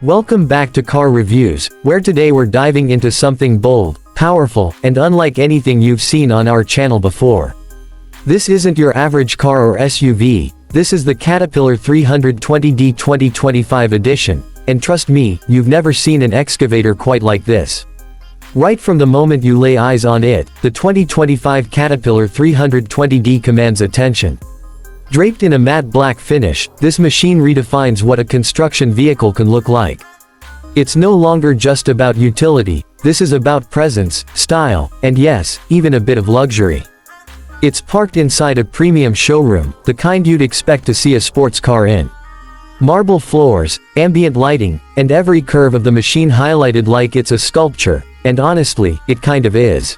Welcome back to Car Reviews, where today we're diving into something bold, powerful, and unlike anything you've seen on our channel before. This isn't your average car or SUV, this is the Caterpillar 320D 2025 edition, and trust me, you've never seen an excavator quite like this. Right from the moment you lay eyes on it, the 2025 Caterpillar 320D commands attention. Draped in a matte black finish, this machine redefines what a construction vehicle can look like. It's no longer just about utility, this is about presence, style, and yes, even a bit of luxury. It's parked inside a premium showroom, the kind you'd expect to see a sports car in. Marble floors, ambient lighting, and every curve of the machine highlighted like it's a sculpture, and honestly, it kind of is.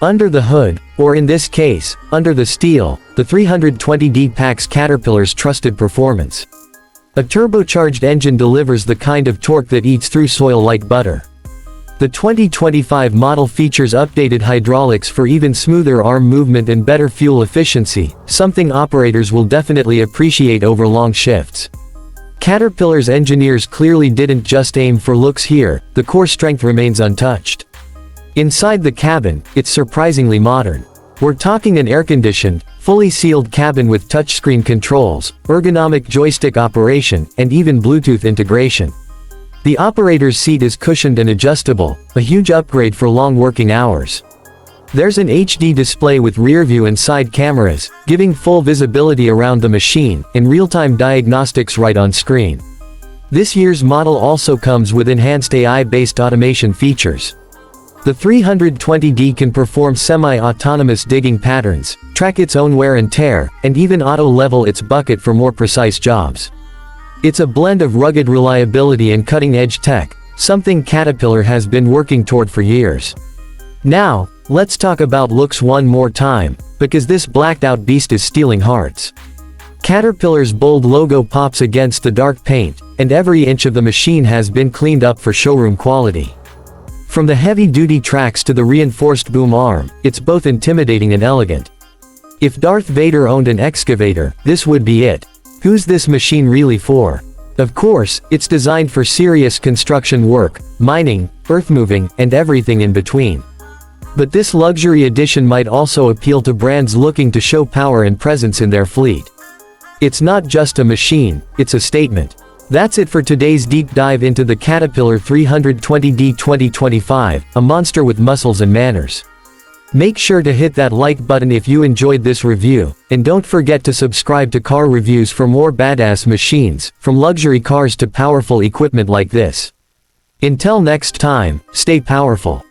Under the hood, or in this case, under the steel, the 320D packs Caterpillar's trusted performance. A turbocharged engine delivers the kind of torque that eats through soil like butter. The 2025 model features updated hydraulics for even smoother arm movement and better fuel efficiency, something operators will definitely appreciate over long shifts. Caterpillar's engineers clearly didn't just aim for looks here, the core strength remains untouched. Inside the cabin, it's surprisingly modern. We're talking an air-conditioned, fully sealed cabin with touchscreen controls, ergonomic joystick operation, and even Bluetooth integration. The operator's seat is cushioned and adjustable, a huge upgrade for long working hours. There's an HD display with rearview and side cameras, giving full visibility around the machine, and real-time diagnostics right on screen. This year's model also comes with enhanced AI-based automation features. The 320D can perform semi-autonomous digging patterns, track its own wear and tear, and even auto-level its bucket for more precise jobs. It's a blend of rugged reliability and cutting-edge tech, something Caterpillar has been working toward for years. Now, let's talk about looks one more time, because this blacked-out beast is stealing hearts. Caterpillar's bold logo pops against the dark paint, and every inch of the machine has been cleaned up for showroom quality. From the heavy-duty tracks to the reinforced boom arm, it's both intimidating and elegant. If Darth Vader owned an excavator, this would be it. Who's this machine really for? Of course, it's designed for serious construction work, mining, earth-moving, and everything in between. But this luxury edition might also appeal to brands looking to show power and presence in their fleet. It's not just a machine, it's a statement. That's it for today's deep dive into the Caterpillar 320D 2025, a monster with muscles and manners. Make sure to hit that like button if you enjoyed this review, and don't forget to subscribe to Car Reviews for more badass machines, from luxury cars to powerful equipment like this. Until next time, stay powerful.